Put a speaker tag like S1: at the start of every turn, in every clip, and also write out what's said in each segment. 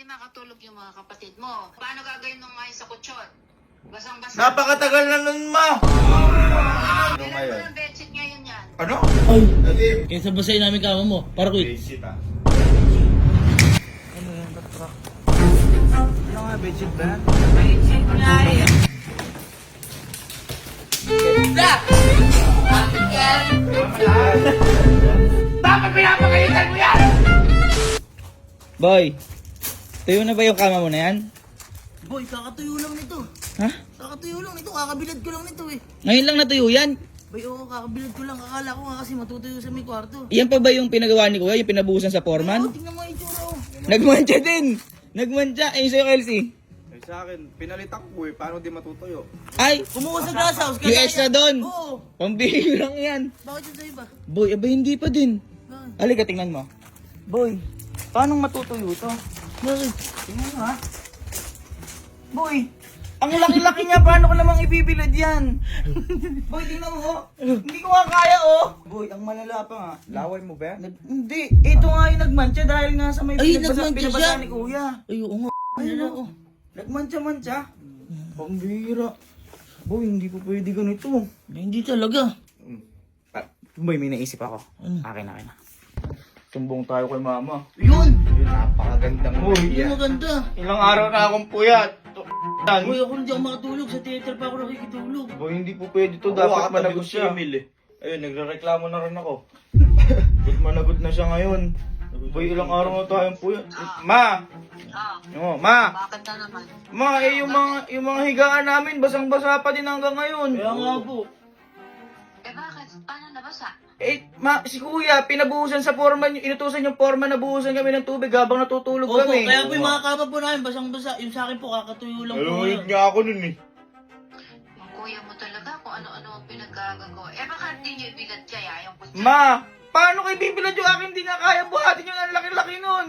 S1: makatulog yung mga kapatid mo. Paano gagawin nung ngayon sa kutsyon? Basang-basa.
S2: Napakatagal na nun, ma! Ano
S1: Kailan mo
S2: ngayon?
S1: ng bedsheet ngayon yan?
S2: Ano?
S3: Ay,
S2: Nadim.
S3: kaysa basahin namin kama mo. Para quit.
S2: Bedsheet, ah.
S4: Ano yan? Ba't ba? Ano nga, bedsheet ba yan? Bedsheet nga eh. Ganda! Bakit yan? Bakit pinapagalitan mo yan?
S3: Boy, tuyo na ba yung kama mo na yan?
S4: Boy, kakatuyo lang nito.
S3: Ha?
S4: Kakatuyo lang nito. Kakabilad ko lang nito eh.
S3: Ngayon lang natuyo yan?
S4: Boy, oo, kakabilad ko lang. Akala ko nga kasi matutuyo sa may kwarto.
S3: Yan pa ba yung pinagawa ni Kuya, yung pinabuhusan sa
S4: Oo,
S3: foreman?
S4: tingnan mo yung itsura oh.
S3: Nagmantsa din! Nagmantsa! Ayun sa'yo, Kelsey.
S2: Eh, sa akin, pinalitan ko eh. Paano di matutuyo?
S3: Ay!
S4: Kumuha sa glass house.
S3: Yung extra doon!
S4: Oo.
S3: Pambihirang yan!
S4: Bakit yun sa iba?
S3: Boy, aba hindi pa din.
S4: Bakit?
S3: Halika, tingnan mo.
S4: Boy, paano matutuyo to?
S3: Bakit?
S4: Tingnan mo ha. Boy, ang laki-laki niya. Paano ko namang ibibilad yan? Boy, tingnan mo oh. Hindi ko nga kaya oh. Boy, ang malala pa nga.
S2: Laway mo ba?
S4: Hindi, ito nga yung nagmantsa dahil nga sa may
S3: Ay, nagmantsa
S4: pinabasa
S3: siya?
S4: ni Kuya.
S3: Ay, oo nga.
S4: Ayun oh. Nagmantsa-mantsa. Pambira. Boy, hindi po pwede ganito.
S3: Hindi talaga.
S2: Boy, may naisip ako.
S3: Ano?
S2: Akin na. Sumbong tayo kay mama.
S3: Yun!
S2: Yun, napakagandang
S3: Hindi
S2: idea.
S3: maganda.
S2: Ilang araw na akong puyat.
S3: Boy, ako hindi ako makatulog. Sa theater pa ako nakikitulog.
S2: Boy, hindi po pwede to.
S5: Oo,
S2: Dapat
S5: katabi
S2: managot
S5: ko si
S2: siya.
S5: Emil eh.
S2: Ayun, nagre-reklamo na rin ako. Good managot na siya ngayon. Boy, ilang araw na tayong puyat. Ma!
S1: Ah,
S2: Ma!
S1: bakit na naman?
S2: Ma, eh, yung mga higaan namin, basang-basa pa din hanggang ngayon.
S3: Kaya nga po.
S1: Eh bakit? Paano nabasa?
S2: Eh, si Kuya, pinabuhusan sa foreman, inutusan yung foreman na buhusan kami ng tubig habang natutulog
S3: Opo,
S2: kami.
S3: kaya po yung mga kama po namin, basang-basa. Yung sa akin po, kakatuyo lang po.
S2: Nalunod nga ako nun eh.
S1: Yung kuya mo talaga kung ano-ano ang pinaggagawa. Eh baka hindi niyo ibilad kaya yung kutsyon?
S2: Ma, paano kayo bibilad yung akin? Di nga kaya buhatin yung ang laki-laki nun.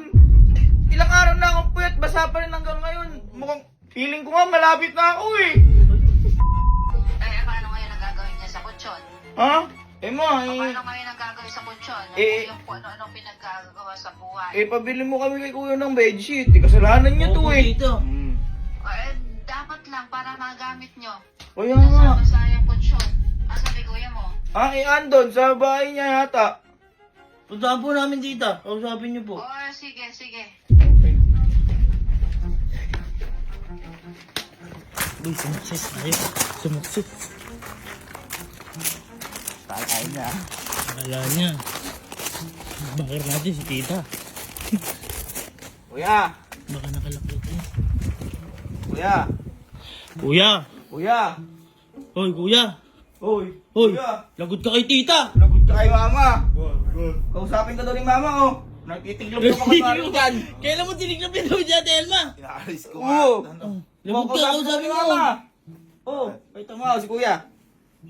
S2: Ilang araw na akong puyat, basa pa rin hanggang ngayon. Mukhang, feeling ko nga malapit na ako eh.
S1: Eh paano ngayon ang gagawin niya sa kutsyon?
S2: Ha? Eh ma,
S1: Paano ngayon ang gagawin sa kutsyon?
S2: Eh,
S1: Yung kung ano-ano pinaggagawa sa buhay.
S2: pabili mo kami kay Kuya ng bedsheet. Eh, kasalanan niyo to
S3: Opo,
S2: eh.
S3: dito.
S1: Eh, dapat lang para magamit nyo.
S2: Kaya nga.
S1: Nasama sa yung kutsyon. Asa ni kuya mo?
S2: Andon, sa bahay niya yata.
S3: Puntahan po namin dito. Kausapin niyo po.
S1: Oo, sige, sige.
S3: Uy, sumuksis tayo. Sumuksis.
S2: Tayo niya.
S3: Wala niya. Bakir natin si tita.
S2: Kuya!
S3: Baka nakalapit eh.
S2: Kuya!
S3: Kuya!
S2: Kuya!
S3: Hoy, kuya!
S2: Hoy!
S3: Hoy!
S2: Kuya!
S3: Lagot ka kay tita!
S2: Lagot ka kay mama! Kausapin ka daw ni mama, oh! Nagtitiglop ka pa kay dyan!
S3: Kailan mo tiniglapin daw dyan, Elma?
S5: Inaalis ko
S2: Oo!
S3: Lagot ka, kausapin mo.
S2: Oh, ito mo, si kuya.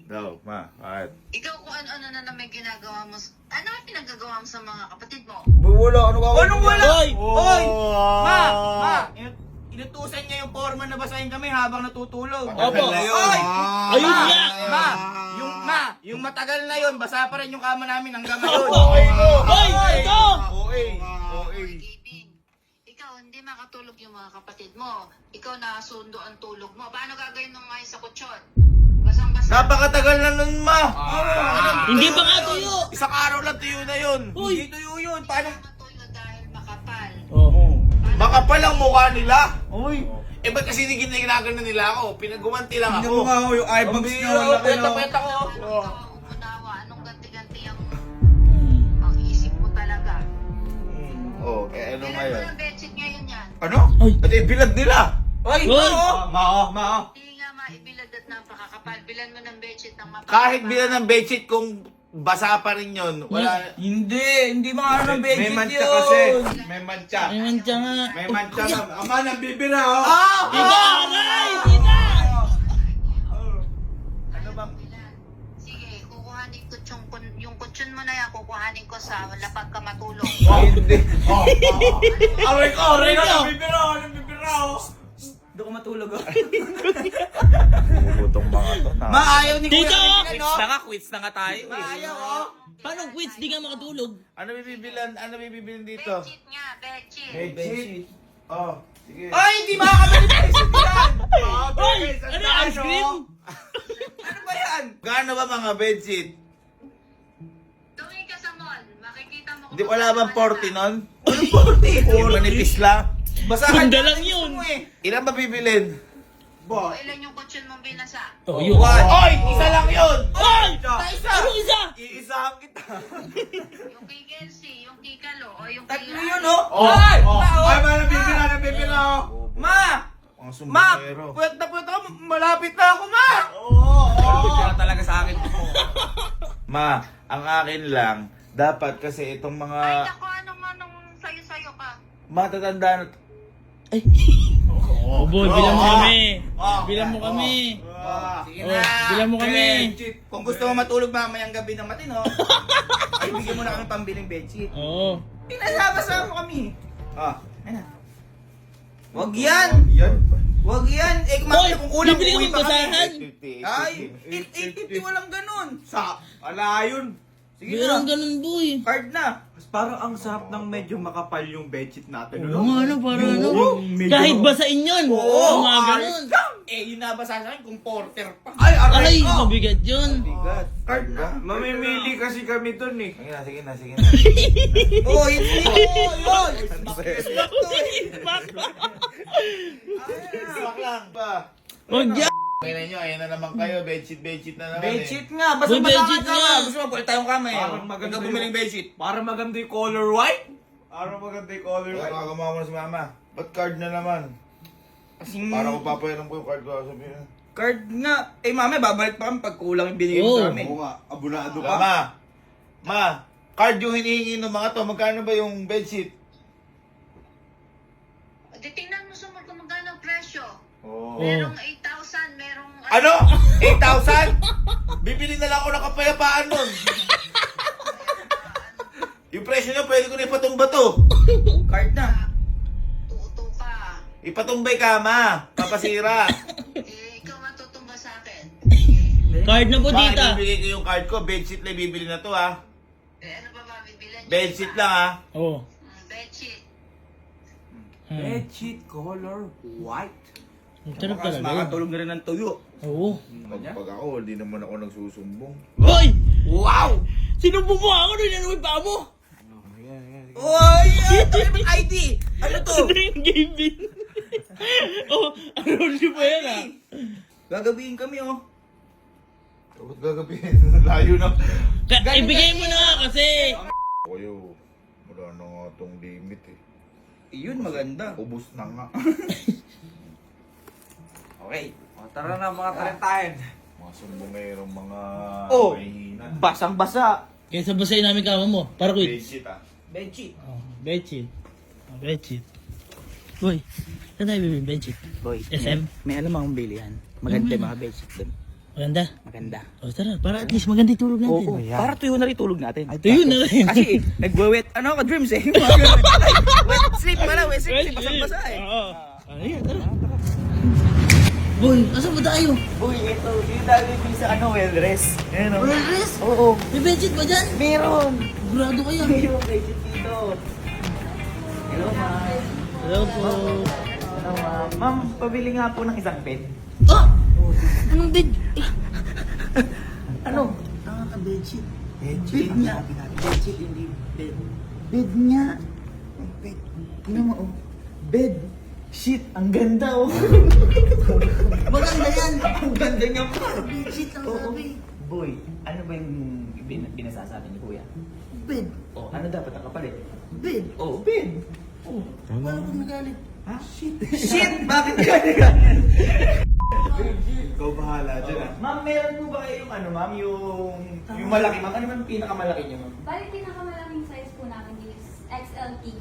S5: Daw, ma, bakit?
S1: Ikaw kung ano-ano na naman ginagawa mo. Ano ang pinagagawa mo sa mga kapatid mo?
S2: Wala, ano gagawin? Anong wala?
S3: Hoy!
S2: Hoy! Ma! Inutusan niya yung foreman na basahin kami habang natutulog.
S3: Opo.
S2: Hoy!
S3: Ayun
S2: Ma!
S3: nga!
S2: Yung matagal na yun, basa pa rin yung kama namin hanggang ngayon.
S3: Hoy! Ito!
S2: Okay.
S1: Gavin, ikaw hindi makatulog yung mga kapatid mo. Ikaw nasundo ang tulog mo. Paano gagawin nung ngayon sa kutsyon? Basang-basa.
S2: Napakatagal na nun, ma!
S3: Hindi pa nga tuyo!
S5: Isang araw lang tuyo na yun.
S3: Uy!
S2: Dito yun, paano?
S1: Matuyo dahil makapal.
S3: Oh.
S5: Baka palang mukha nila.
S2: Uy!
S5: Eh ba't kasi ginagana nila ako? Pinagumanti lang
S2: Hindi
S5: ako.
S2: mo nga ako yung eyebags niya.
S5: Peta ko.
S1: Anong unawa? Anong ganti-ganti ang isip mo talaga?
S5: Oh, eh ano
S1: Bilan mo
S5: ngayon?
S1: ng bedsheet ngayon yan.
S2: Ano?
S3: Ay!
S5: At bilad nila.
S2: Ay!
S3: Hoy!
S2: Mao!
S1: Hindi nga maibilad at napakakapal. Bilan mo ng bedsheet ng mapakapal.
S5: Kahit bilad ng bedsheet kung basa pa rin yun. Wala.
S2: Hindi mga ano ng bedsheet
S5: May mantsa
S2: yun.
S5: kasi. May mantsa.
S3: Ay, mantsa nga.
S5: May mantsa na. Ama, nabibira oh.
S3: Tita! Aray! Tita!
S2: Ano ba?
S1: Sige, kukuhanin ko yung kutsyon mo na yan, kukuhanin ko sa lapag ka matulog.
S2: Hindi.
S5: Aray ko, aray ko.
S2: Nabibira oh. Doon ko matulog oh.
S5: Butong mga to.
S2: Maayaw ni
S3: Tito!
S5: Quits na nga tayo.
S2: Maayaw oh.
S3: Paano quits? Di ka makatulog.
S5: Ano bibilan dito?
S1: Bedsheet nga, bedsheet.
S2: Bedsheet.
S5: Oh, sige.
S2: Ay, hindi makakabili pa isip yan!
S3: Hoy! Ano, ice cream?
S2: Ano ba yan?
S5: Gaano ba mga bedsheet?
S1: Tumingin ka sa mall, makikita mo
S5: Hindi wala bang 40 nun?
S2: Anong 40?
S5: Manipis lang.
S2: Basahan
S3: Ganda
S2: natin
S3: lang yun.
S2: mo eh.
S5: Ilan ba bibilin?
S1: O, ilan yung kutsyon mong binasa?
S3: Oh, yun.
S5: Oy! Isa lang yun!
S3: Hoy! Anong isa?
S5: Iisahan kita.
S1: Yung kay Kelsey, yung kay Kalo, o yung kay...
S2: Tatlo yun, oh.
S5: Oh,
S2: Ay!
S5: oh.
S2: Ma, oh.
S5: Ay, nabibila, oh.
S2: Ma!
S5: Mga
S2: Ma!
S5: sumbongero.
S2: Pwet na ako. Malapit na ako, ma!
S5: Oo.
S2: Ka talaga sa akin.
S5: Ma, ang akin lang, dapat kasi itong
S1: Ay,
S5: mga
S1: naku, anong sayo-sayo ka?
S5: matatanda na...
S3: Oh, boy, bilang mo kami. Bilang mo kami.
S2: Sige
S3: Oh, bilang mo kami.
S2: Kung gusto mo matulog mamayang gabi ng matino, ay bigyan mo na kami pambiling bedsheet.
S3: Oo.
S2: Pinasama mo kami.
S5: Ah,
S2: Ano? Wag yan!
S5: yan.
S2: Wag yan! Eh,
S3: Hoy,
S2: kung kulang,
S3: bibili
S2: uwi
S3: mo
S2: pa
S3: basahan.
S2: kami. Ay, 850 walang ganun.
S5: Sa, ala yun.
S2: Sige
S3: Meron
S2: na.
S3: ganun, boy.
S2: Card na.
S6: Parang ang sarap ng medyo makapal yung bedsheet natin.
S3: Oo nga, ano, parang ano.
S6: Yung medyo-
S3: Kahit basain yun. Oo, mga ganun.
S2: Eh, yun nabasa sa akin kung porter pa.
S6: Ay, aray
S3: Ay,
S6: ko!
S3: mabigat yun.
S2: Bigat. Card na.
S6: Mamimili kasi kami dun eh.
S5: Sige na.
S2: Oh, hindi. Oh, yun.
S5: Swak lang ba?
S3: Huwag yan.
S5: Kaya nyo, ayan na naman kayo, bedsheet na naman
S2: Bedsheet nga. Basta
S3: Uy, bedsheet
S2: ka.
S3: nga.
S2: Gusto mo, pulit tayong kamay.
S6: Parang
S2: Huwag
S6: maganda
S2: ka
S6: yung-
S2: bumiling bedsheet.
S6: Para maganda yung color white. Para maganda yung color
S5: Kaya
S6: white.
S5: kakamawa mo na si mama. Ba't card na naman?
S2: Kasing
S5: Para ko papayaran ko yung card ko, sabihin.
S2: card nga. Eh, mami, babalik pa kami pag kulang yung binigay mo
S3: Oo.
S2: sa amin.
S6: Oo nga, abulado
S5: Wala,
S6: ka.
S5: ma, card yung hinihingi ng mga to, magkano ba yung bedsheet?
S1: Di tingnan mo sa mall kung magkano ang presyo.
S5: Oh.
S1: Merong 8,000, merong...
S5: Ano? 8,000? Bibili na lang ako ng kapayapaan nun. Yung presyo niya, pwede ko na ipatumba to.
S2: Card na.
S1: Tuto ka.
S5: Ipatumbay ka, ma. Papasira.
S1: Eh, ikaw matutumba sa akin.
S3: Card na po,
S5: Ma,
S3: tita.
S5: ibibigay ko yung card ko. Bedsheet lang bibili na to, ha.
S1: Eh, ano ba ba bibilan niyo?
S5: Bedsheet lang, ha.
S3: Oo.
S1: Bedsheet.
S6: Bedsheet color white.
S3: Ang sarap
S2: Bukas,
S3: talaga yun.
S2: makatulog na rin ng tuyo.
S3: Oo.
S5: Pag ako, hindi naman ako nagsusumbong.
S3: Hoy!
S2: Wow!
S3: Sinumbong mo ako nung inanuwi pa mo.
S2: Oy! Ito yung ID! Ano to?
S3: Ano yung gaming? Oh, ano niyo ba yan ah?
S2: Gagabihin kami, oh.
S5: Ba't gagabihin? Layo na.
S3: Ibigay mo na nga kasi.
S5: Kuyo, wala na nga tong limit, eh.
S2: Yun, maganda.
S5: Ubus na nga.
S6: Okay, o, tara na mga talentahin.
S5: Mga sumbongerong mga
S2: Oh!
S5: mahihina.
S2: Basang-basa.
S3: Kaysa basahin namin kama mo. Para quit.
S5: Bedsheet, ah.
S2: Bedsheet.
S3: Oh, bedsheet. Oh, bedsheet. Uy, saan tayo bibili bedsheet?
S4: Boy,
S3: SM?
S4: may alam akong bilihan. Maganda yung mga bedsheet doon.
S3: Maganda.
S4: Maganda.
S3: O tara, para at least maganda yung tulog natin.
S4: Oo, para tuyo na rin tulog natin.
S3: Tuyo na rin.
S4: Kasi nagwe-wet, ano ako, dreams eh. Mga ganun. Ay, wet sleep pala, wet sleep. Kasi basang-basa eh.
S3: Oo. Ayun, tara. Boy, asan ba tayo?
S4: Boy, ito, yung dali sa ano, well rest. Ayan o.
S3: Progress?
S4: Oo,
S3: May bedsheet ba dyan?
S4: meron.
S3: Sigurado kayo.
S4: Mayroong bedsheet dito. Hello, ma'am.
S3: Hello po.
S4: Hello, ma'am. Ma'am, pabili nga po ng isang bed.
S3: Ah! Anong bed?
S4: Ano?
S3: Nakaka-bedsheet.
S4: Bed nga. Bedsheet, hindi bed. Bed nga. Ay, bed. Tingnan mo, oh. Bed. Shit, ang ganda, oh.
S3: Maganda yan.
S4: Ang ganda niya pa.
S3: Bedsheet ang
S4: Oo.
S3: sabi.
S4: Boy, ano ba yung binasasabi ni Kuya?
S3: Bed.
S4: Oh, ano dapat ang kapalit?
S3: Bed.
S4: Oh, bed. Oh.
S3: Paano kung nagalit?
S4: Ha? Shit.
S2: Shit! Bakit ka ganyan?
S6: Ikaw bahala dyan ah.
S4: Ma'am, meron po ba kayong ano, ma'am, yung malaki, ma'am? Ano ba yung pinakamalaki niyo, ma'am?
S7: Bali, pinakamalaking size po namin is XL King.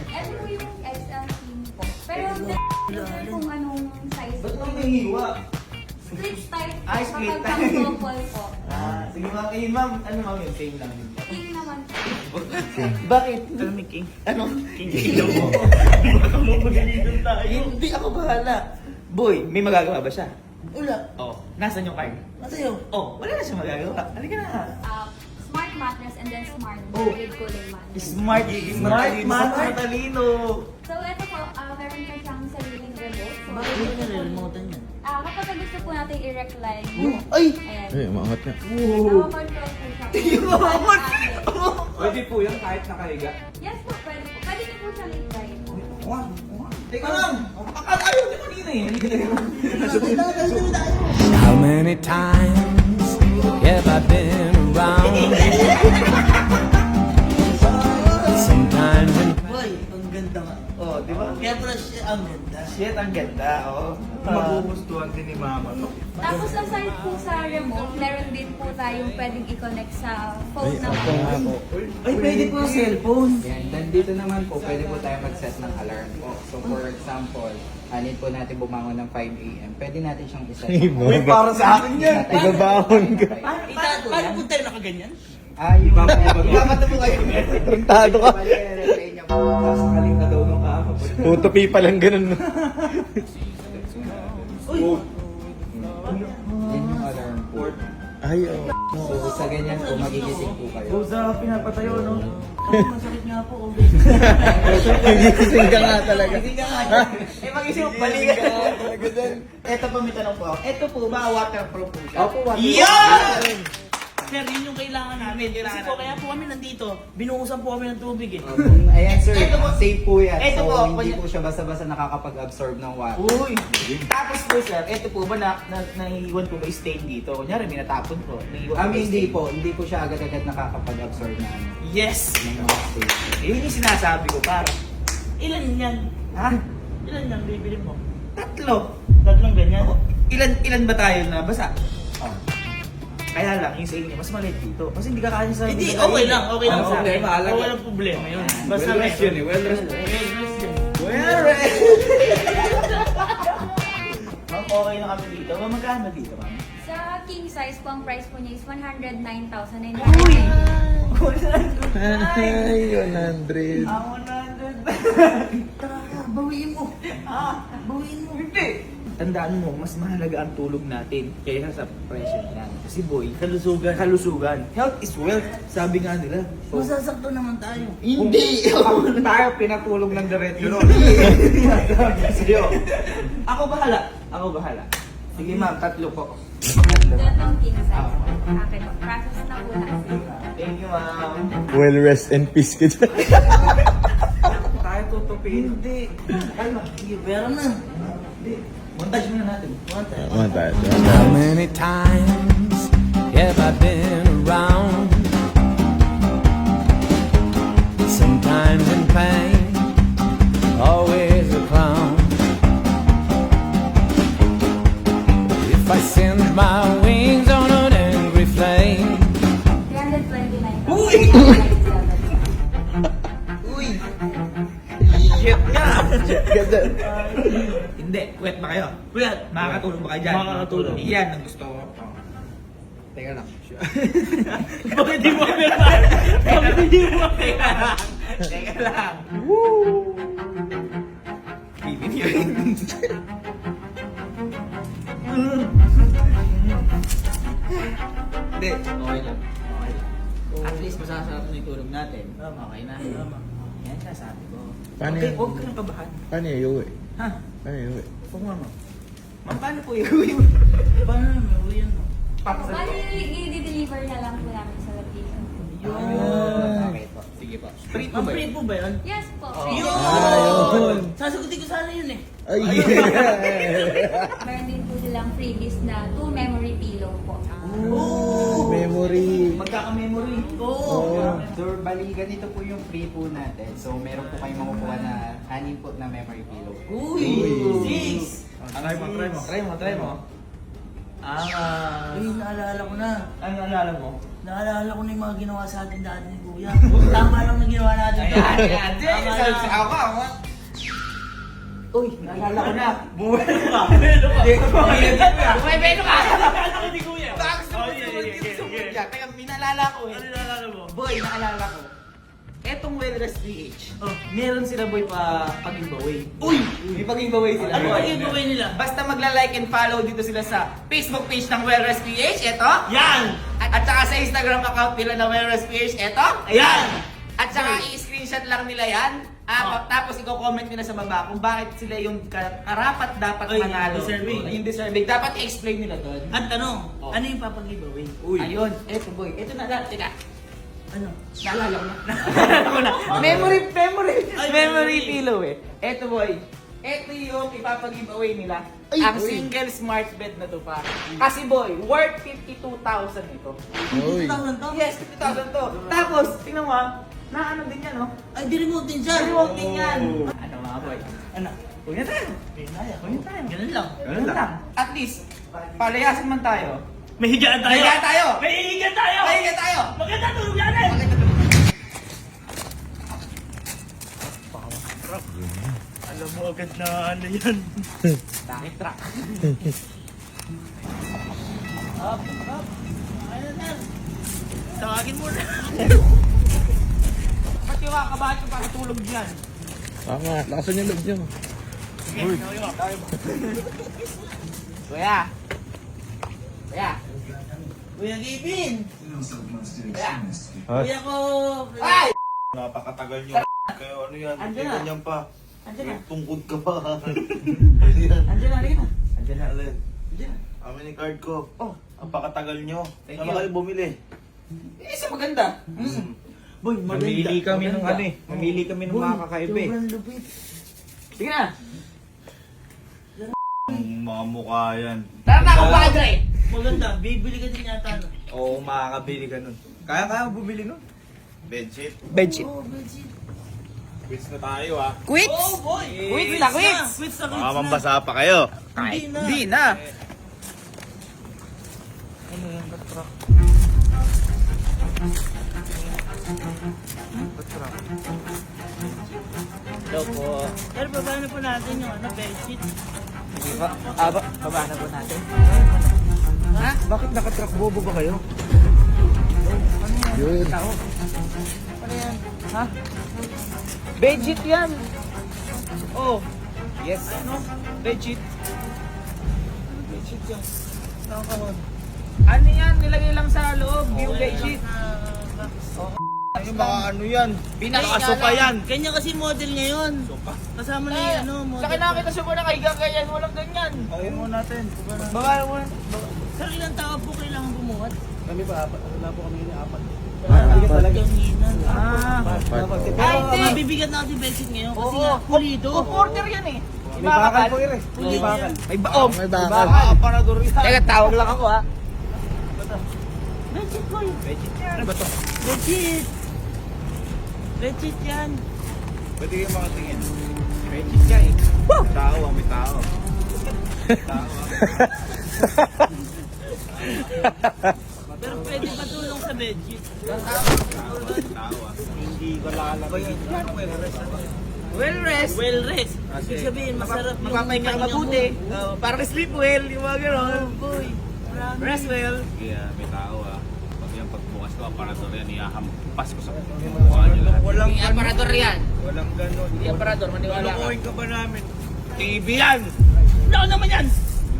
S7: Ito po yung XL King po. Pero depende kung anong size
S4: Ba't
S7: po.
S4: mo may hiwa?
S7: Split type po.
S4: Ah, split
S7: Kapag
S4: type.
S7: pang double po.
S4: Ah, sige ma'am, ayun ma'am, ano ma'am yun, same lang yun.
S7: King naman po.
S4: Bakit?
S2: Ano may king?
S4: Ano?
S2: King mo.
S4: Baka mo magalitan tayo. Hindi ako bahala. Boy, may magagawa ba siya?
S3: Wala.
S4: Oh, nasan yung card?
S3: Nasa'yo?
S4: Oh, wala na siya magagawa. Halika na.
S7: smart mattress and then smart
S4: Oh.
S7: with cooling mattress.
S4: Smart man, matalino.
S7: So ito po, meron po siyang sariling remote. So,
S4: Bakit mo nare-remote yan?
S7: kapag gusto po natin i-recline,
S4: Ay!
S7: ayan.
S3: Ay, umangat nga.
S7: Nakakontrol po siya.
S6: Pwede po yan kahit nakahiga.
S7: Yes po, pwede po. Pwede niyo po siyang i-try po.
S2: Teka lang, akala ayaw niyo kanina eh.
S8: How many times have I been around? Sometimes when
S4: Boy, ang ganda nga.
S2: Oh, di ba?
S4: Kaya pala siya ang ganda.
S2: Shit, ang ganda, oh. Magugustuhan din ni mama to.
S7: Tapos aside po sa remote, meron din po tayong pwedeng i-connect sa phone naman.
S4: Ay, pwede po yung cellphone.
S9: Yan, nandito naman po, pwede po tayo mag-set ng alarm po. So for example, anin po natin bumangon ng 5 a.m. Pwede natin siyang iset.
S2: Uy, para sa akin yan.
S3: Ibabahon ka.
S4: Paano po tayo nakaganyan?
S9: Yung
S2: Ibabato mo kayo.
S3: Puntado ka.
S9: Bali, niya po, sakaling na daw nung kahapon.
S3: Puto pipa lang ganun.
S9: Yan yung alarm po.
S3: Ay, oh.
S9: So sa ganyan po, magigising po kayo.
S2: Sa pinapatayo, no?
S4: Masakit nga po.
S3: Gising ka nga talaga.
S2: Eh, mag-isip, balikan. Eto pa, may tanong po ako. Eto po ba, waterproof po siya?
S9: Opo, water.
S2: Yan!
S4: Sir, yun yung kailangan namin. Kasi po, kaya po kami nandito, binuhusan po kami ng tubig eh.
S9: Ayan sir,
S2: Ito po.
S9: safe po yan.
S2: Ito
S9: So
S2: po,
S9: hindi
S2: kunya-
S9: po siya basta-basta nakakapag-absorb ng water.
S2: Uy! Tapos po, sir, eto po ba, naiiwan po ba yung stain dito? Kunyari, may natapon po. Naiiwan po yung
S9: Hindi
S2: stain.
S9: po, hindi po siya agad-agad nakakapag-absorb ng
S2: Yes!
S9: ng mga state.
S2: Yun yung sinasabi ko, para.
S4: Ilan yan?
S2: Ha?
S4: Ilan yan bibili mo?
S2: Tatlo.
S4: Tatlong ganyan?
S2: Ilan ba tayo na basa? Oh. Kaya lang, yung sa inyo, mas maliit dito. Kasi hindi ka kaya sa
S4: Hindi, okay lang sa akin.
S2: Okay, mahalaga.
S4: Walang problema yun.
S9: Basta
S6: Well-rest yun eh, well-rest.
S2: Ma'am, okay na kami dito. Ma'am, magkano dito, ma'am?
S7: Sa king size po, ang price po niya is 109,900.
S3: Ay, 100.
S2: Ang 100.
S4: Tara, bawiin mo. Bawiin mo.
S2: Hindi. Tandaan mo, mas mahalaga ang tulog natin kaysa sa presyo niyan. Kasi boy,
S4: Kalusugan.
S2: kalusugan. Health is wealth, sabi nga nila. So,
S4: Masasakto naman tayo.
S2: hindi! Tayo pinatulog ng diretso nun. Sa'yo. Ako bahala. Sige ma'am, tatlo po.
S7: Gatong king size po. Akin po. Process na po natin.
S2: Thank you ma'am.
S3: Well, rest and peace ka dyan.
S2: Tayo tutupin.
S4: Hindi.
S2: Kalma.
S4: Sige, pero na.
S2: Hindi. Montage muna natin.
S3: Montage.
S8: How many times have I been around? Sometimes in pain, always a clown. If I send my wings on an angry flame,
S7: 329,000.
S2: Uy! Shit nga!
S3: Ganda.
S2: Hindi, wet ba kayo?
S4: Kuya,
S2: Makakatulog ba kayo dyan?
S4: Makakatulog.
S2: Yan ang gusto ko. Teka lang.
S4: bakit di mo kami bakit di mo kami
S2: Teka lang. Woo! Bibigyan. Hindi, okay lang. Okay lang. At least masasarap na yung tulog natin. Okay na. Yan sasabi ko.
S3: Paano
S2: Okay,
S3: yan?
S2: huwag ka nang kabahan.
S3: Paano yung iuwi?
S2: Ha?
S3: Paano yung iuwi?
S2: Huwag mo naman. Ma'am, paano po iuwi?
S4: Paano na, may uwi yan.
S2: Pakasal ko.
S7: Bali, i-deliver na lang po namin sa location.
S9: Okay po.
S2: Sige pa. Free po
S4: Ang
S2: ba
S4: free
S2: yun?
S4: po ba yan?
S7: Yes po.
S3: Ayun.
S4: Sasagutin ko sana yun eh.
S3: Ay,
S7: Meron din po silang freebies na 2 memory pillow po.
S3: memory.
S2: Magkaka-memory.
S4: Oo.
S9: So, bali, ganito po yung free po natin. So, meron po kayong makukuha na 6 po na memory pillow.
S4: Uy! 6!
S6: Try mo.
S2: Try mo.
S4: Uy, naalala ko na.
S2: Ano naalala mo?
S4: Naalala ko na yung mga ginawa sa atin dati ni Kuya. Tama lang na ginawa natin.
S2: Ayan.
S4: Tama lang.
S2: Ako. Uy, naalala ko na.
S4: Bumelo ka.
S2: Bumibelo ka.
S4: Naalala ko ni Kuya.
S2: Bakit
S4: Oh, yeah.
S2: Teka, minalala ko eh.
S4: Ano naalala mo?
S2: Boy, naalala ko. Etong Wellrest PH, meron sila boy pag-giveaway. Uy! May pag-giveaway sila.
S4: Ano ba yung gawin nila?
S2: Basta magla-like and follow dito sila sa Facebook page ng Wellrest PH. Eto.
S4: Yan!
S2: At At saka sa Instagram account nila na Melrose PH, eto. Ayan. At saka i-screenshot lang nila yan. Tapos i-comment nila sa baba kung bakit sila yung karapat dapat manalo. Yung deserving. Dapat i-explain nila doon.
S4: At ano? Ano yung papag-giveaway?
S2: Ayun. Eto boy. Eto na lang. Teka. Ano? Naalala ko na. Memory pillow eh. Eto boy. Eto yung ipapag-giveaway nila. Ang single smart bed na to pa. Kasi boy, worth 52,000 ito.
S4: 50,000 to?
S2: Yes, 50,000 to. Tapos, tingnan mo na ano din yan, no?
S4: Ay, di-remote din siya.
S2: Remote din yan. Ano mga boy? Ano? Huwag na tayo. Huwag tayo.
S4: Ganun lang.
S2: Ganun lang. At least, palayasin man tayo.
S4: May higaan tayo.
S2: Higa tayo!
S4: May higaan tayo.
S2: May higa tayo!
S4: Maganda tulog natin. Alam mo agad na ano yan.
S2: Bakit truck?
S4: Up. Ayun na. Tawagin mo na.
S2: Ba't yung kakabahan ko para tulog dyan?
S3: Tama, lakasan yung loob niyo.
S2: Kuya! Kuya!
S4: Kuya Gavin.
S2: Kuya!
S4: Kuya ko.
S2: Ay!
S5: Napakatagal nyo. Kayo ano yan?
S2: Andyan na.
S5: Ganyan pa.
S2: Andiyan na.
S5: Tungkod ka pa.
S2: Andiyan na, halika na. Andiyan na.
S5: Alin?
S2: Andiyan na.
S5: Amin ni card ko.
S2: Oh.
S5: Ang pakatagal nyo.
S2: Thank
S5: Saan
S2: you.
S5: kayo bumili?
S2: Isa maganda.
S4: Boy,
S3: Mamili kami ng
S2: Maganda.
S3: ano eh. Mamili kami ng mga kakaiba eh.
S4: Sobrang lupit.
S2: Sige na.
S5: Ang mga mukha yan.
S2: Tara na, kumpadre!
S4: Maganda. Bibili ka din yata. No?
S3: Oo, makakabili ka nun. Kaya bumili nun.
S5: Bedsheet.
S3: Bedsheet.
S4: Oh, bedsheet.
S5: Quits na tayo ah.
S3: Quits!
S4: Oh, boy.
S2: Quits na, quits.
S4: Quits na,
S5: Baka
S4: quits na.
S5: mambasa pa kayo.
S4: Hindi na.
S3: Hindi na.
S2: Hello po.
S4: Pero baba na po natin yung ano, bedsheet.
S2: Sige pa. Baba na po natin.
S3: Ha? Bakit nakatrack bobo ba kayo? Yun.
S2: Tao. Ano yan? Ha? Bedsheet yan. Oh. Yes.
S4: Ano?
S2: Bedsheet.
S4: Bedsheet yan. Nakakawad.
S2: Ano yan? Nilagay lang sa loob. Yung bedsheet.
S5: Yung mga ano yan.
S2: Pinakasopa
S5: yan.
S4: Ganyan kasi model ngayon. Kasama na yung ano, model.
S2: Sa kinakita siya mo nakahiga kaya walang ganyan.
S5: Ayun mo natin.
S2: Baba mo.
S4: Sir, ilang tao po kailangan bumuhat?
S5: Kami pa apat. Wala po kami ni apat.
S4: Ganginan.
S2: Ay,
S4: Pero
S2: hindi.
S4: mabibigat na kasi bedsheet ngayon kasi nga pulido.
S2: Order yan eh. May bakal po yun eh.
S4: May bakal.
S2: May baom.
S3: May bakal.
S5: Aparador yan.
S2: Teka, tawag lang ako ha.
S4: Bedsheet boy.
S2: Ano ba to?
S4: Bedsheet. Bedsheet yan.
S5: Pwede kayo makatingin.
S2: Bedsheet ka eh.
S5: Tao ah, may tao. Tao ah.
S4: Pero pwede patulong sa bedsheet.
S5: Tao ah.
S3: Hindi ko lalabay.
S2: Well rest.
S4: Well rest. Ibig sabihin, masarap yung
S2: Makapahinga ka
S4: pahinga
S2: mabuti.
S4: mo.
S2: Parang sleep well. Yung mga gano'n.
S4: Oh boy. Marami.
S2: Rest well.
S5: Kaya may tao ah. Pag yan pagbukas ko, aparador yan. Iyahampas ko sa mukha nyo lahat.
S3: Walang
S2: Yung aparador yan.
S3: Walang ganon.
S2: Yung aparador, maniwala ka.
S3: Lukuhin ka ba namin?
S5: TV yan!
S4: Ano naman yan?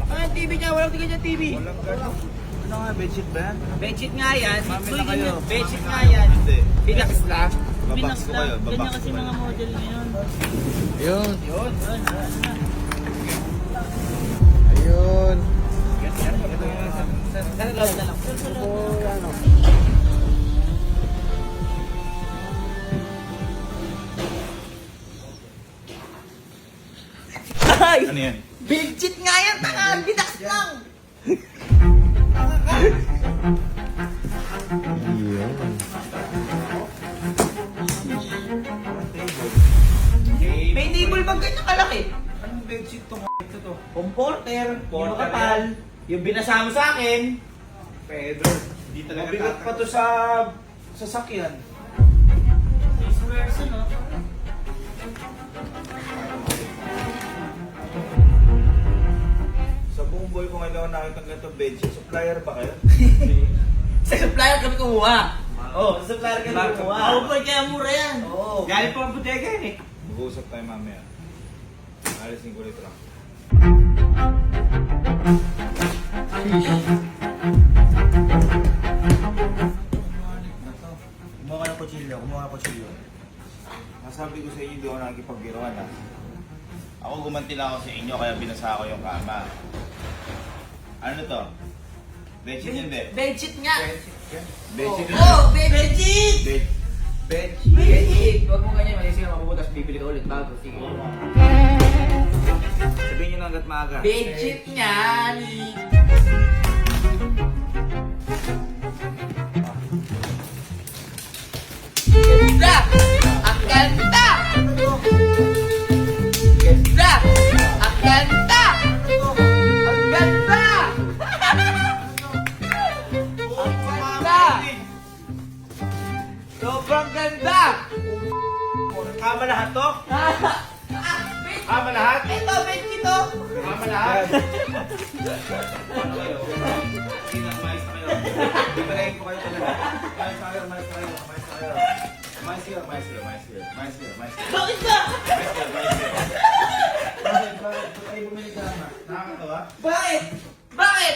S2: Ah, TV niya. Walang tingin niya TV.
S3: Walang ganon. Ano nga, bedsheet ba yan?
S2: Bedsheet nga yan.
S3: Mami na kayo.
S2: Bedsheet nga yan.
S5: Hindi.
S2: Pinax lang.
S5: Babox ko kayo.
S4: Ganyan
S5: Babox
S4: kasi
S5: ko
S4: mga
S5: kayo.
S4: model ngayon.
S3: Yun.
S2: Yun.
S3: Ayun.
S2: Sana lang na lang. Ay!
S5: Ano yan?
S2: Bedsheet nga yan! Tanga! Binax lang! May table bag ganyan kalaki.
S3: Anong bedsheet to? Ito to.
S2: Comforter, yung kapal, yung binasama sa akin.
S3: Pedro. Hindi talaga
S5: Mabigat pa to sa sasakyan.
S4: 6 person, no?
S5: Sa buong buhay ko ngayon nakita ganito bedsheet. Supplier ba kayo?
S2: Sa supplier kami kumuha. Oh, sa supplier kami kumuha.
S4: Ako boy, kaya mura yan.
S2: Oo. Galing pa ang buteka yan eh.
S5: Mag-uusap tayo mamaya. Alisin ko dito lang. kasi yun. Nasabi ko sa inyo, hindi ako nakikipagbiruan ha. Ako gumanti lang ako sa inyo, kaya binasa ko yung kama. Ano to? Bedsheet hindi.
S2: Bedsheet nga!
S5: Bedsheet hindi.
S2: Oh, bedsheet!
S5: Bedsheet.
S2: Bedsheet! Huwag mo ganyan, mali siya mapuputas, bibili ka ulit bago. Sige.
S5: Sabihin nyo na hanggat maaga.
S2: Bedsheet nga! Ganda! Ang ganda! Ganda! Ang ganda! Ang ganda! Ang ganda! Sobrang ganda!
S5: Kama lahat to? Kama lahat?
S2: Ito, bedsheet to!
S5: Kama lahat? Ano kayo? Hindi na, mais na kayo. Bibalayin ko kayo talaga. Mais na kayo, mais na kayo, mais na kayo. Mais here, mais here, mais here, mais here, mais here.
S2: Bakit ka?
S5: Mais here, mais here. Bakit? Ba't kayo bumili ka naman? Nakakatawa?
S2: Bakit? Bakit?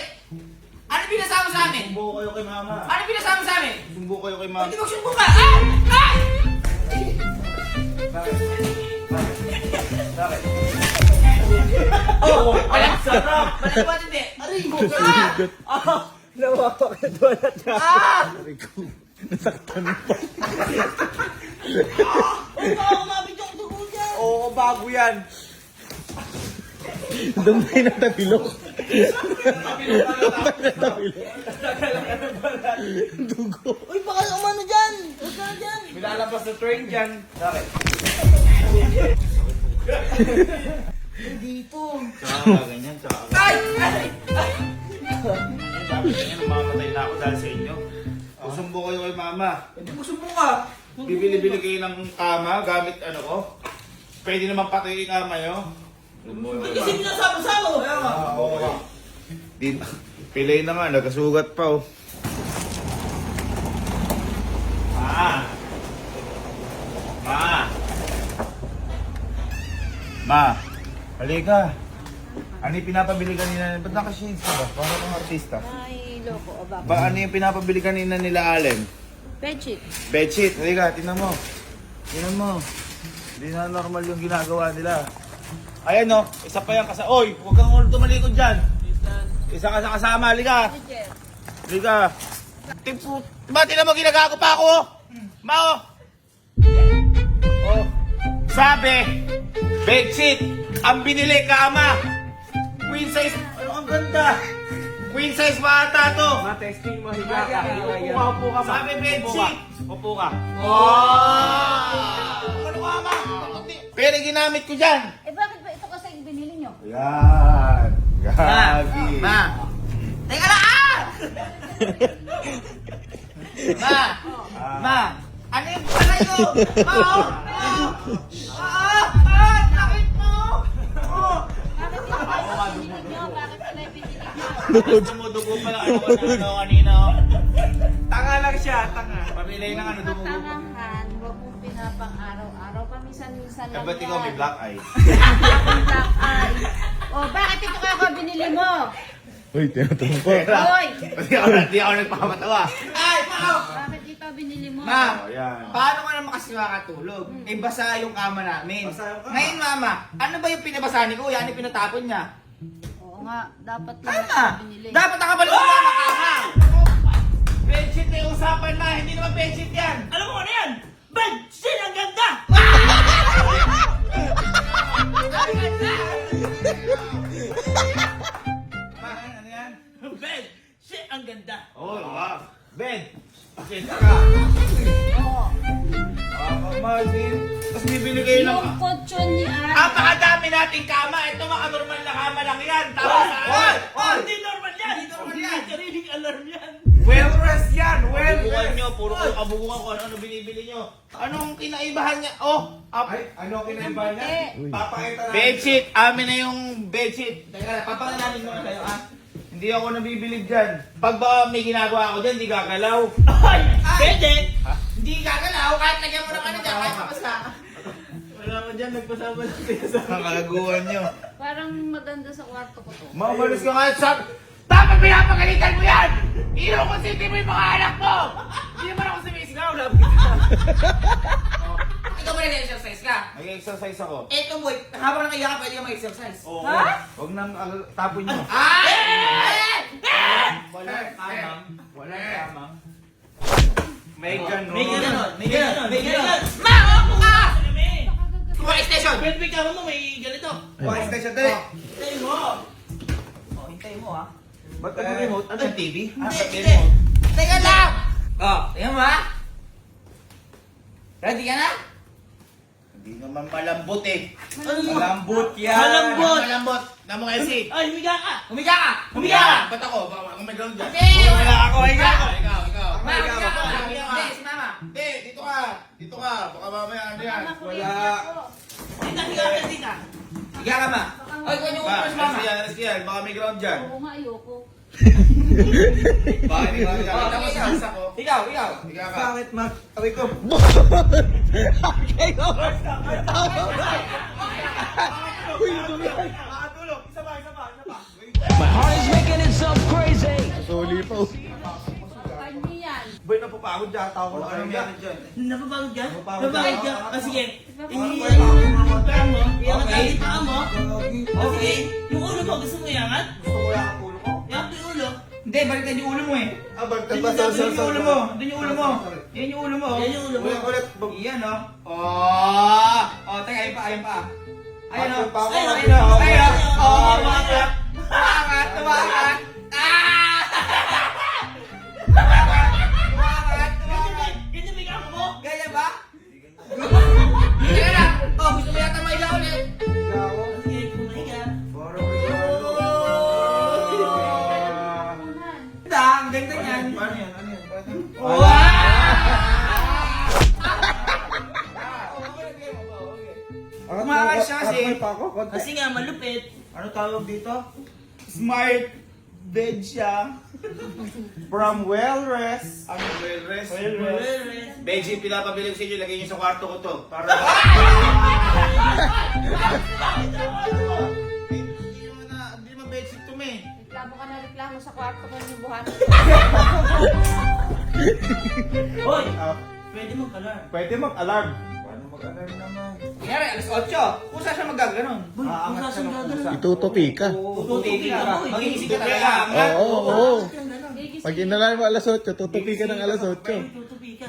S2: Ano pinasama sa amin?
S5: Sumbo kayo kay mama.
S2: Ano pinasama sa amin?
S5: Sumbo kayo kay mama.
S2: Hindi magsumbo ka! Ay! Ay!
S5: Bakit? Bakit? Bakit?
S2: Oh! Walang sarap! Balik mo hindi! Aray mo! Ah!
S3: Nawapakat niya.
S2: Ah!
S3: Nasaktan pa.
S2: Oh, baka umabit yung dugo niya!
S6: Oo, bago yan.
S3: Doon ba yung natapilok? Dugo.
S2: Uy, baka umano dyan! Huwag ka na dyan!
S6: May lalabas na train dyan. Bakit?
S2: Dito!
S5: Tsaka ganyan, tsaka
S2: Ay! Ay!
S5: Dapat ganyan, mamamatay na ako dahil sa inyo. Sumbo kayo kay mama.
S2: Hindi mo sumbo ka!
S5: Bibili-bili kayo ng kama gamit ano ko. Pwede naman patayin yung kama nyo.
S2: Ba't kasi pinasama-sama ko? Kaya nga!
S5: Okay. Pilay na nga, nagkasugat pa oh. Ma, halika. Ano yung pinapabili kanina? Ba't naka-shades ka ba? Para kang artista.
S7: Ay, loko. O, bakit?
S5: Ba, ano yung pinapabili kanina nila Allen?
S7: Bedsheet.
S5: Bedsheet, halika, tingnan mo. Tingnan mo. Hindi na normal yung ginagawa nila. Ayan no, isa pa yan kasama. Oy, huwag kang tumalikod dyan. Isa ka sa kasama, halika. Halika. Tipo, diba tingnan mo ginagago pa ako? Oh. Ma, oh. Oh. Sabi, bedsheet, ang binili kama. Queen size, ano ang ganda. Queen size pa ata to.
S6: Ma-testing mo, higa ka.
S5: Upo ka, sabi bedsheet.
S6: Upo ka.
S5: Oh! Ano ka ma? Pero ginamit ko dyan.
S7: Eh, bakit ba ito kasi yung binili nyo?
S5: Yan. Gagi.
S2: Ma! Teka lang! Ah! Ma! Ma! Ano yung pala yun? Ma! Oh! Ah! Ah! Sakit mo! Oh!
S7: Bakit ito kasi binili nyo? Bakit pala yung binili nyo?
S5: Dumudugo pala ano kanina. Oh.
S6: Tanga lang siya, tanga.
S5: Pamilay ng ano dumudugo.
S7: Patangahan, huwag mong pinapang araw-araw. Paminsan-minsan
S5: Eh
S7: lang
S5: ba't ikaw may black eye?
S7: Black eye. Oh, bakit ito kaya binili mo?
S3: Uy, tinatanong pa.
S7: Hoy!
S5: Hindi ako nagpapatawa.
S2: Ay! Ma!
S7: Bakit ito binili mo?
S2: Ma!
S5: Oh, yan.
S2: Paano ka naman kasi makatulog? Eh, basa yung kama namin.
S6: Basa yung kama.
S2: Ngayon, mama, ano ba yung pinabasa ni Kuya? Ano yung pinatapon niya?
S7: Oo nga, dapat lang
S2: Tama!
S7: ito binili.
S2: Dapat nakabalik mo na kama! Bedsheet na yung usapan na, hindi naman bedsheet yan! Alam mo ano yan? Bedsheet! Ang ganda! Ang ganda!
S5: Ano yan?
S2: Bedsheet! Ang ganda!
S5: Oh, wow. Bed. Okay, saka.
S7: Oo.
S5: Marvin. Tapos bibili kayo ng...
S7: Yung kutsyon ni Ate.
S2: Napakadami nating kama! Ito mga normal na kama lang yan! Tama sa akin! Hindi normal yan! Hindi normal yan! Sariling alarm yan!
S6: Well rest yan, well
S5: Kabukuhan
S6: rest.
S5: nyo, puro kayo kabukuhan ko ano binibili nyo. Anong kinaibahan niya? Oh,
S6: Ay, ano kinaiba niya? Papakita na.
S5: bedsheet. Amin na yung bedsheet.
S2: Teka, papakalanin mo na kayo, ah.
S5: Hindi ako nabibilib dyan. Pag ba may ginagawa ako dyan, di gagalaw.
S2: Ay! Pwede! Hindi gagalaw kahit lagyan mo ng ano dyan, kahit mapasa.
S5: Wala mo dyan, nagpasama lang tayo sa... Ang kalaguhan nyo.
S7: Parang maganda sa kwarto ko to.
S5: Maumalis ka nga sa... Dapat pinapagalitan mo yan! Inukonsinti mo yung mga anak mo! Hindi naman ako sumisigaw.
S2: Ikaw ba nag-exercise ka?
S5: Nag-exercise ako.
S2: Eto boy, habang nakaiyak ka, pwede ka mag-exercise.
S5: Oo.
S7: Ha?
S5: Huwag nang tapon nyo. Walang tamang. Walang tamang. May ganon.
S2: May ganon, may ganon, may ganon. Ma, ako ka! Kuha station!
S4: Pwede ka mo, may ganito.
S5: Buhay station dali.
S2: Hintayin mo. Oh, hintayin mo ha.
S5: Ba't ano remote? Ano yung TV?
S2: Hindi. Teka lang! Oh, tingnan mo ha. Ready ka na?
S5: Hindi naman malambot eh.
S2: Ano mo?
S5: Malambot yan.
S2: Malambot.
S5: Malambot. Namo kasi.
S4: Ay, humiga ka.
S2: Humiga ka! Humiga ka!
S5: Ba't ako? Baka ako may ground dyan.
S2: Hindi!
S5: Wala ako. Higa ako. Ikaw.
S2: Ma, humiga ka! Hindi, si mama.
S5: Hindi, dito ka. Dito ka. Baka mamaya ano yan.
S7: Wala.
S4: Higa ka, higa.
S2: Higa ka ma. Oy, kung yung upo si mama.
S5: Alas yan. Baka may ground dyan.
S7: Oo nga, ayoko.
S5: Baka hindi ka nakita mo sa asa ko.
S2: Ikaw.
S5: Higa ka.
S6: Bakit, Mac? Aray ko.
S5: Makatulog. Isa pa.
S8: My heart is making itself crazy.
S6: Suli pa.
S7: Paano yan?
S5: Boy, napapagod dyan. Tawag ko lang yan.
S4: Napapagod ka?
S5: Napapagod
S4: Napapagod ka?
S5: ako.
S4: Ah, sige.
S7: Napapagod.
S4: Iyan mo. Iyan ang
S2: Okay.
S4: dati paa mo. Okay. Yung ulo mo, gusto mo iangat?
S5: Gusto ko yung ulo ko.
S4: Iangat mo yung ulo.
S2: Hindi, baliktad yung ulo mo eh.
S5: Baliktad
S2: Doon yung ulo mo. Doon yung ulo mo. Yan yung ulo mo.
S4: Yan yung ulo mo.
S5: Ulit.
S2: Iyan oh. Oh, teka, ayun pa. Ayun oh.
S5: Ayun pa ako.
S2: Ayun oh. Ayun oh. Oh,
S4: Tumakas.
S2: tumakas. Tumakas. Ah!
S4: Ganyan may kama mo.
S2: Ganyan ba? Teka lang. Oh, gusto mo yata maiga ulit.
S4: Sige, kumahiga.
S2: Ang ganda niyan.
S5: Paano yan? Ano yan?
S2: Wow! Tumakas siya kasi.
S4: Kasi nga, malupit.
S5: Ano tawag dito? Smart bed siya. From Wellrest. Ano Wellrest?
S4: Well,
S5: Benji, pinapabili ko sa inyo. Lagay niyo sa kwarto ko to. Para... Hindi naman bedsheet to me.
S7: Reklamo ka na reklamo sa kwarto ko ng buhanan.
S4: Hoy! Pwede mag-alarm.
S5: Pwede mag-alarm. Paano mag-alarm naman?
S2: Kunyari, alas 8. Kung saan siya magaganon?
S4: Boy, kung saan ka doon.
S6: Itutupi ka.
S2: Tututi ka ba?
S4: boy.
S2: Mag-iisip ka talaga.
S6: Oo.
S7: Gigising.
S6: Pag inalarm mo alas 8, tutupi ka ng alas 8.
S4: Tutupi ka.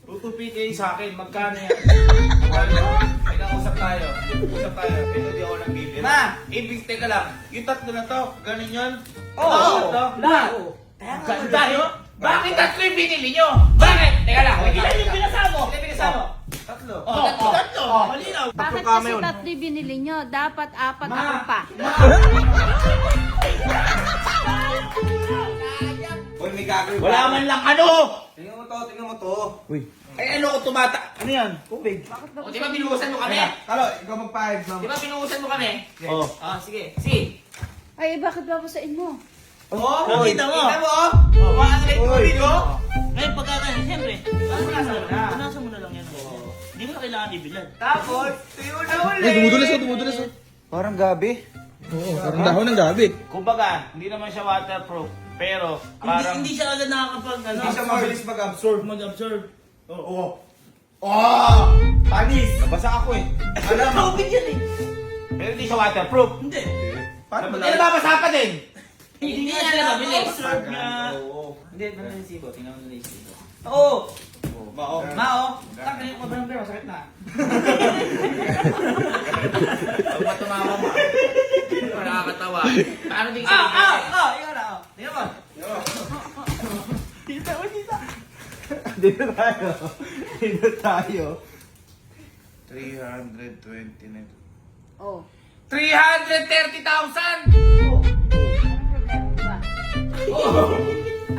S5: Tutupi kayo sa akin. Magkano yan? Magkano? Usap tayo. Usap tayo. Pero di ako nang bibili.
S2: Ma!
S5: Ibig, teka lang. Yung tatlo na to, ganun yun?
S2: Oo! Lahat!
S5: Ganda yun? Bakit tatlo yung binili nyo? Bakit? Teka lang.
S4: Ilan yung pinasamo?
S2: Ilan pinasamo?
S5: Tatlo.
S4: Tatlo. Malinaw.
S7: Bakit kasi tatlo binili nyo? Dapat apat ako pa.
S2: Uy, may gagawin
S5: Wala man lang ano!
S2: Tingnan mo to.
S6: Uy.
S5: Ay ano ko tumata... Ano yan? Tubig.
S2: O, di ba binuhusan mo kami?
S5: Talo, ikaw magpahid
S2: Di ba binuhusan mo kami?
S5: Oh.
S2: Sige. Sige.
S7: Ay, bakit babasain mo?
S2: Oh,
S4: Nakita mo?
S2: Kita mo? Parang late tubig, oh.
S4: Ngayon, pagkakain, siyempre.
S2: Punasan mo na.
S4: Punasan mo na lang yan. Hindi mo na kailangan ibilad.
S2: Tapos, tuyo na ulit.
S6: Ay, dumudulas.
S5: Parang gabi.
S6: Oo, parang dahon ng gabi.
S5: Kumbaga, hindi naman siya waterproof. Pero, parang...
S4: Hindi siya agad nakakapag, ano?
S5: Hindi siya mabilis mag-absorb.
S4: Mag-absorb.
S5: Oo. Oh! Panis! Nabasa ako eh. Alam mo.
S4: Tubig yan eh.
S5: Pero hindi siya waterproof.
S4: Hindi.
S5: Paano ba? Hindi nababasa ka din.
S4: Hindi nga siya mabilis. Absorb niya.
S5: Oo.
S2: Hindi, ano yung sibo? Tingnan mo na yung sibo. Oo!
S5: Mao.
S2: Mao! Takrin ko ba ng pero? Sakit na.
S5: Huwag ba tumawa mo? Nakakatawa. Paano din
S2: Ikaw na, Tingnan mo.
S5: Dito tayo. 329.
S7: Oh.
S2: 330,000!
S7: Anong problema ba?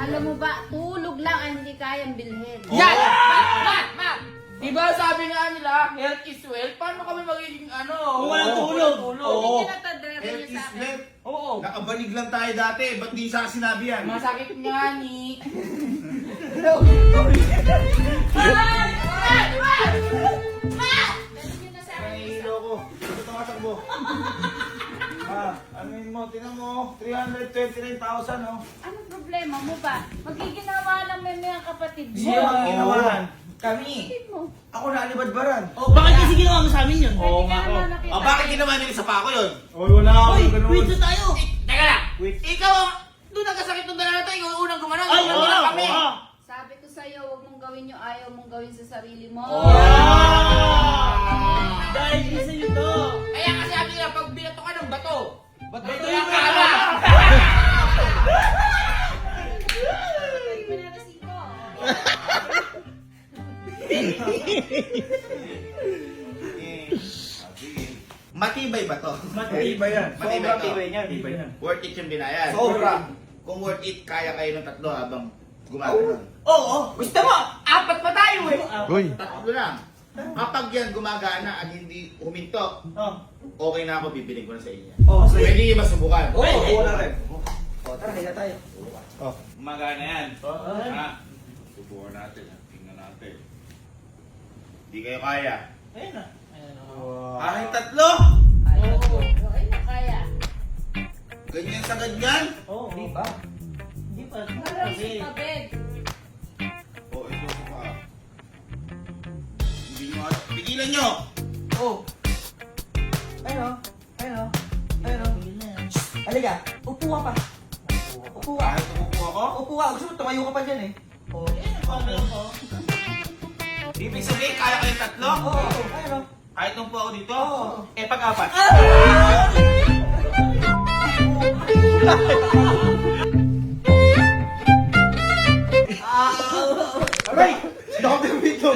S7: Alam mo ba, tulog lang ang hindi kayang bilhin.
S2: Yan! Ma! Diba sabi nga nila, health is wealth? Paano kami magiging ano?
S4: Kung walang tulog.
S5: Oo.
S7: Hindi natadrera niyo sa akin.
S2: Oo.
S5: Nakabanig lang tayo dati. Ba't di sa sinabi yan?
S2: Masakit nga ni...
S7: Ganun yun na sa akin.
S5: Nahihilo ko. Ito tumatakbo. Ano yung mo, tinan mo, 329,000 oh.
S7: Anong problema mo ba? Magiginawa ng meme ang kapatid mo.
S4: Siya ang ginawahan. Kami.
S7: Kapatid mo.
S4: Ako nalibadbaran.
S2: Oh, bakit kasi ginawa mo sa amin yun?
S7: Pwede ka naman nakita.
S6: bakit ginawa nila sa pako yun?
S5: Oy, wala ako
S2: Hoy,
S5: ganun.
S2: wait na tayo!
S6: Teka lang! Ikaw ang doon nagkasakit ng dala natin, ikaw ang unang gumanon.
S2: Ay,
S6: ikaw
S2: oo,
S6: lang kami.
S2: oo.
S7: Sabi ko sa'yo, huwag mong gawin yung ayaw mong gawin sa sarili mo.
S2: Dahil isa yun to!
S6: Kaya kasi sabi nila, pag binato ka ng bato, bato
S2: Bato
S6: yung
S2: yung
S6: kala. Matibay ba to?
S5: Matibay yan.
S6: Matibay
S5: Sobrang
S6: to.
S5: tibay niyan. Tibay yan.
S6: Worth it yung binayan.
S5: Sobra.
S6: Kung worth it, kaya kayo ng tatlo habang gumagano.
S2: Oo!
S4: Gusto mo? Apat pa tayo eh.
S3: Uy.
S6: Tatlo lang. Kapag yan gumagana at hindi huminto,
S2: Oh.
S6: okay na ako, bibili ko na sa inyo.
S4: Oh, sige.
S6: Pwede nyo masubukan.
S4: Oo, oo na rin. O, tara, kaya tayo.
S6: Gumagana yan. Ha? Subukan natin. Tingnan natin. Hindi kayo kaya.
S2: Ayun na.
S6: Kahit tatlo?
S7: Okay na kaya.
S6: Ganyan sa ganyan?
S2: Oo.
S4: Di ba?
S2: Hindi pa.
S7: Parang
S2: Kasi,
S7: sa bed.
S6: Oo, ito ko pa. Hindi nyo at... Pigilan nyo!
S4: Oh. Ayun o. Ayun o. Ayun o. Halika, upo ka pa. Upo ka.
S6: Kahit umupo ako?
S4: Upo ka. Gusto mo, tumayo ka pa dyan eh. Oh.
S2: paano ko?
S6: Ibig sabihin, kaya kayong tatlo?
S4: Oo, ayun o.
S6: Kahit nung po ako dito?
S4: Oo.
S6: Eh, pag-apat.
S5: Aray! Dr. Vito!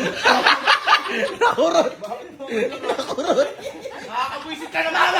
S6: Nakakabwisit ka naman!